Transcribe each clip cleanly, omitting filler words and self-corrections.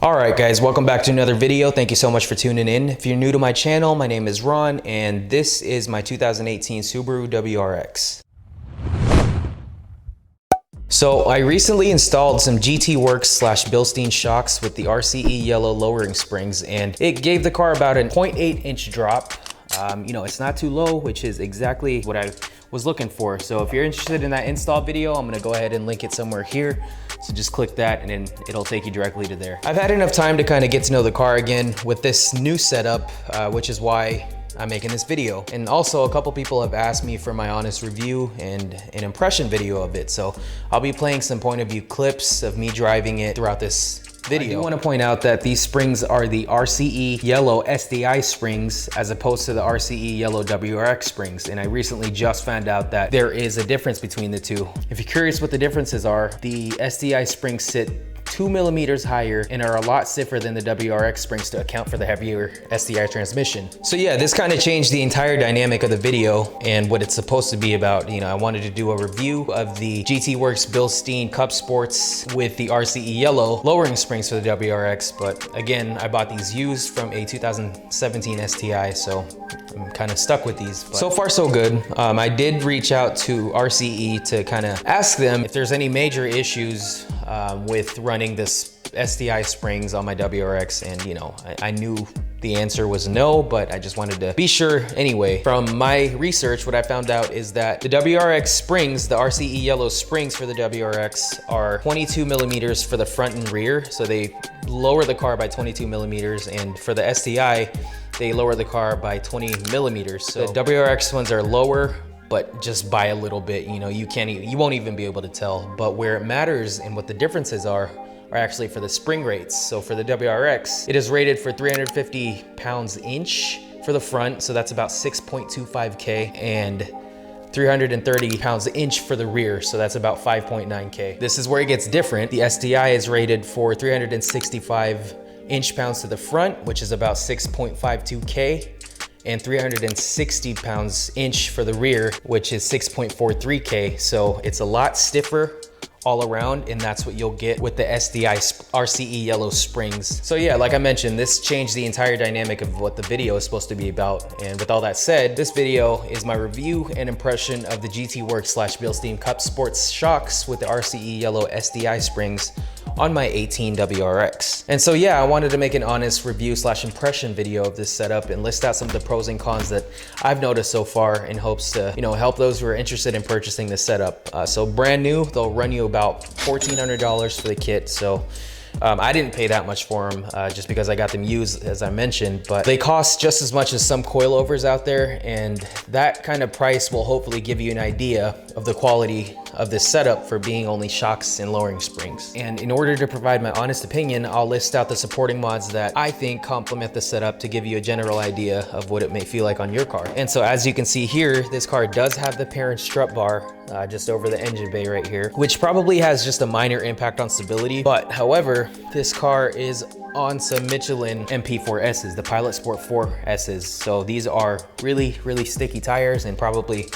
Alright guys, welcome back to another video. Thank you so much for tuning in. If you're new to my channel, my name is Ron and this is my 2018 Subaru WRX. So I recently installed some GTWORX / BILSTEIN shocks with the RCE Yellow lowering springs, and it gave the car about a 0.8 inch drop. You know, it's not too low, which is exactly what I was looking for. So if you're interested in that install video, I'm gonna go ahead and link it somewhere here. So just click that and then it'll take you directly to there. I've had enough time to kind of get to know the car again with this new setup, which is why I'm making this video. And also a couple people have asked me for my honest review and an impression video of it. So I'll be playing some point of view clips of me driving it throughout this video. I do want to point out that these springs are the RCE Yellow STI springs as opposed to the RCE Yellow WRX springs. And I recently just found out that there is a difference between the two. If you're curious what the differences are, the STI springs sit 2 millimeters higher and are a lot stiffer than the WRX springs to account for the heavier STI transmission. So yeah, this kind of changed the entire dynamic of the video and what it's supposed to be about. You know, I wanted to do a review of the GTWORX BILSTEIN Cup Sports with the RCE Yellow lowering springs for the WRX, but again, I bought these used from a 2017 STI, so I'm kind of stuck with these. But so far so good. I did reach out to RCE to kind of ask them if there's any major issues with running this STI springs on my WRX, and you know, I knew the answer was no, but I just wanted to be sure anyway. From my research, what I found out is that the WRX springs, the RCE Yellow springs for the WRX are 22 millimeters for the front and rear. So they lower the car by 22 millimeters, and for the STI, they lower the car by 20 millimeters. So the WRX ones are lower, but just by a little bit. You know, you won't even be able to tell. But where it matters and what the differences are actually for the spring rates. So for the WRX, it is rated for 350 pounds-inch for the front, so that's about 6.25K, and 330 pounds-inch for the rear, so that's about 5.9K. This is where it gets different. The STI is rated for 365 inch-pounds to the front, which is about 6.52K, and 360 pounds-inch for the rear, which is 6.43K. So it's a lot stiffer all around, and that's what you'll get with the STI RCE Yellow springs. So yeah, like I mentioned, this changed the entire dynamic of what the video is supposed to be about. And with all that said, this video is my review and impression of the GTWORX / BILSTEIN Cup Sports shocks with the RCE Yellow STI springs on my 18 WRX. And so yeah, I wanted to make an honest review / impression video of this setup and list out some of the pros and cons that I've noticed so far in hopes to, you know, help those who are interested in purchasing this setup. So brand new, they'll run you about $1,400 for the kit. So I didn't pay that much for them just because I got them used, as I mentioned, but they cost just as much as some coilovers out there, and that kind of price will hopefully give you an idea of the quality of this setup for being only shocks and lowering springs. And in order to provide my honest opinion, I'll list out the supporting mods that I think complement the setup to give you a general idea of what it may feel like on your car. And so as you can see here, this car does have the parent strut bar just over the engine bay right here, which probably has just a minor impact on stability. But however, this car is on some Michelin MP4Ss, the Pilot Sport 4Ss. So these are really, really sticky tires and probably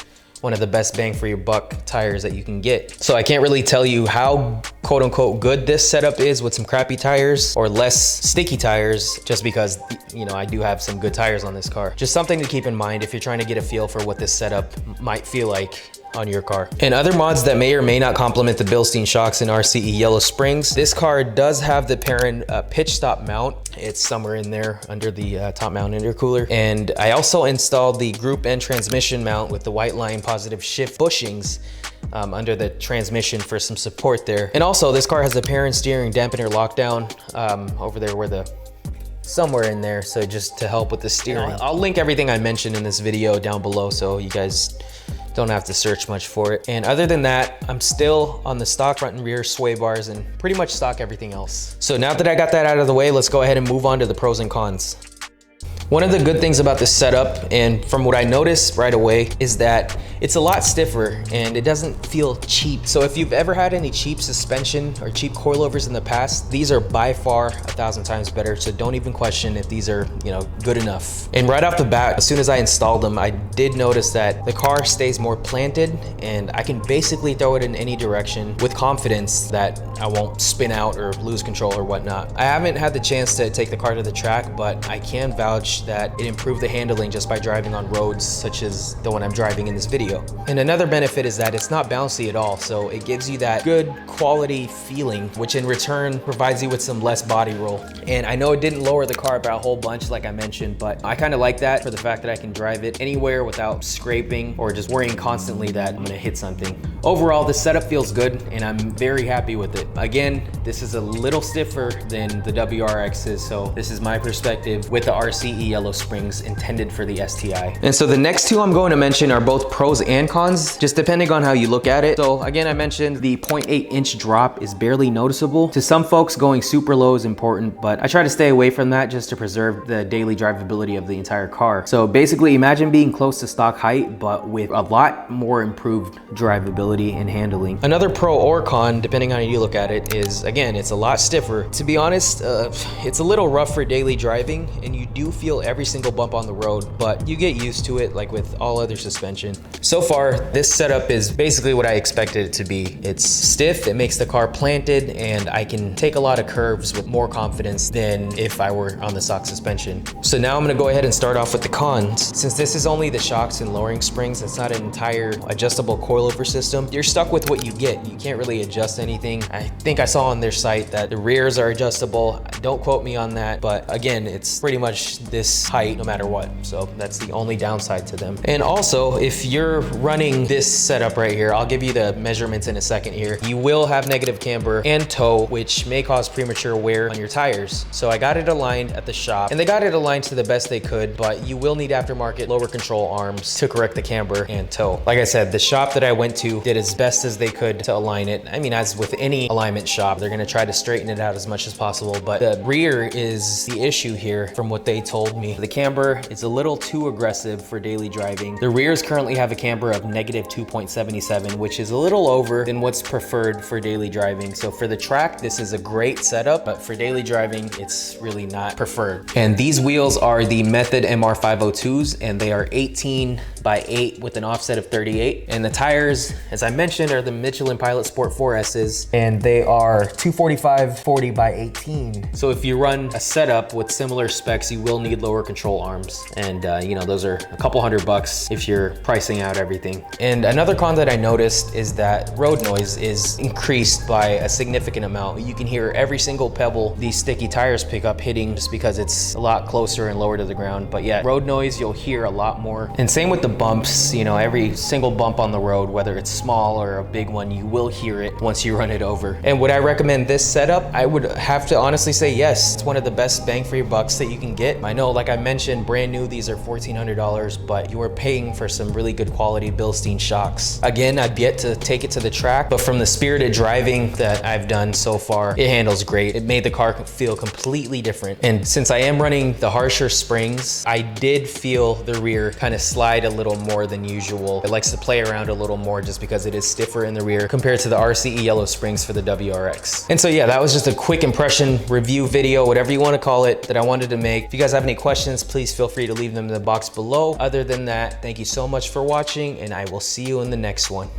one of the best bang for your buck tires that you can get. So I can't really tell you how quote unquote good this setup is with some crappy tires or less sticky tires, just because, you know, I do have some good tires on this car. Just something to keep in mind if you're trying to get a feel for what this setup might feel like on your car. And other mods that may or may not complement the BILSTEIN shocks and RCE Yellow springs, this car does have the parent pitch stop mount. It's somewhere in there under the top mount intercooler. And I also installed the group N transmission mount with the white line positive shift bushings under the transmission for some support there. And also this car has the parent steering dampener lockdown over there where the somewhere in there, so just to help with the steering. I'll link everything I mentioned in this video down below so you guys don't have to search much for it. And other than that, I'm still on the stock front and rear sway bars and pretty much stock everything else. So now that I got that out of the way, let's go ahead and move on to the pros and cons. One of the good things about this setup, and from what I noticed right away, is that it's a lot stiffer and it doesn't feel cheap. So if you've ever had any cheap suspension or cheap coilovers in the past, these are by far 1,000 times better. So don't even question if these are, good enough. And right off the bat, as soon as I installed them, I did notice that the car stays more planted and I can basically throw it in any direction with confidence that I won't spin out or lose control or whatnot. I haven't had the chance to take the car to the track, but I can vouch that it improved the handling just by driving on roads such as the one I'm driving in this video. And another benefit is that it's not bouncy at all, so it gives you that good quality feeling, which in return provides you with some less body roll. And I know it didn't lower the car by a whole bunch like I mentioned, but I kind of like that for the fact that I can drive it anywhere without scraping or just worrying constantly that I'm gonna hit something. Overall, the setup feels good and I'm very happy with it. Again, this is a little stiffer than the WRXs, so this is my perspective with the RCE Yellow Springs intended for the STI. And so the next two I'm going to mention are both pros and cons, just depending on how you look at it. So again, I mentioned the 0.8-inch drop is barely noticeable. To some folks, going super low is important, but I try to stay away from that just to preserve the daily drivability of the entire car. So basically, imagine being close to stock height, but with a lot more improved drivability and handling. Another pro or con, depending on how you look at it, is again, it's a lot stiffer. To be honest, it's a little rough for daily driving, and you do feel every single bump on the road, but you get used to it like with all other suspension. So far, this setup is basically what I expected it to be. It's stiff, it makes the car planted, and I can take a lot of curves with more confidence than if I were on the stock suspension. So now I'm gonna go ahead and start off with the cons. Since this is only the shocks and lowering springs, it's not an entire adjustable coilover system, you're stuck with what you get. You can't really adjust anything. I think I saw on their site that the rears are adjustable. Don't quote me on that, but again, it's pretty much this height no matter what. So that's the only downside to them. And also, if you're running this setup right here, I'll give you the measurements in a second here, you will have negative camber and toe, which may cause premature wear on your tires. So I got it aligned at the shop, and they got it aligned to the best they could, but you will need aftermarket lower control arms to correct the camber and toe. Like I said, the shop that I went to did as best as they could to align it. I mean, as with any alignment shop, they're gonna try to straighten it out as much as possible, but the rear is the issue here from what they told me. The camber is a little too aggressive for daily driving. The rears currently have a camber of negative 2.77, which is a little over than what's preferred for daily driving. So for the track, this is a great setup, but for daily driving, it's really not preferred. And these wheels are the Method MR502s, and they are 18/8 with an offset of 38. And the tires, as I mentioned, are the Michelin Pilot Sport 4S's, and they are 245/40/18. So if you run a setup with similar specs, you will need lower control arms. And those are a couple $100 if you're pricing out everything. And another con that I noticed is that road noise is increased by a significant amount. You can hear every single pebble these sticky tires pick up hitting just because it's a lot closer and lower to the ground. But yeah, road noise, you'll hear a lot more. And same with the bumps, every single bump on the road, whether it's small or a big one, you will hear it once you run it over. And would I recommend this setup? I would have to honestly say yes. It's one of the best bang for your bucks that you can get. I know, like I mentioned, brand new, these are $1,400, but you are paying for some really good quality BILSTEIN shocks. Again, I've yet to take it to the track, but from the spirited driving that I've done so far, it handles great. It made the car feel completely different. And since I am running the harsher springs, I did feel the rear kind of slide a little more than usual. It likes to play around a little more just because it is stiffer in the rear compared to the RCE Yellow Springs for the WRX. And so yeah, that was just a quick impression review video, whatever you want to call it, that I wanted to make. If you guys have any questions, please feel free to leave them in the box below. Other than that, thank you so much for watching, and I will see you in the next one.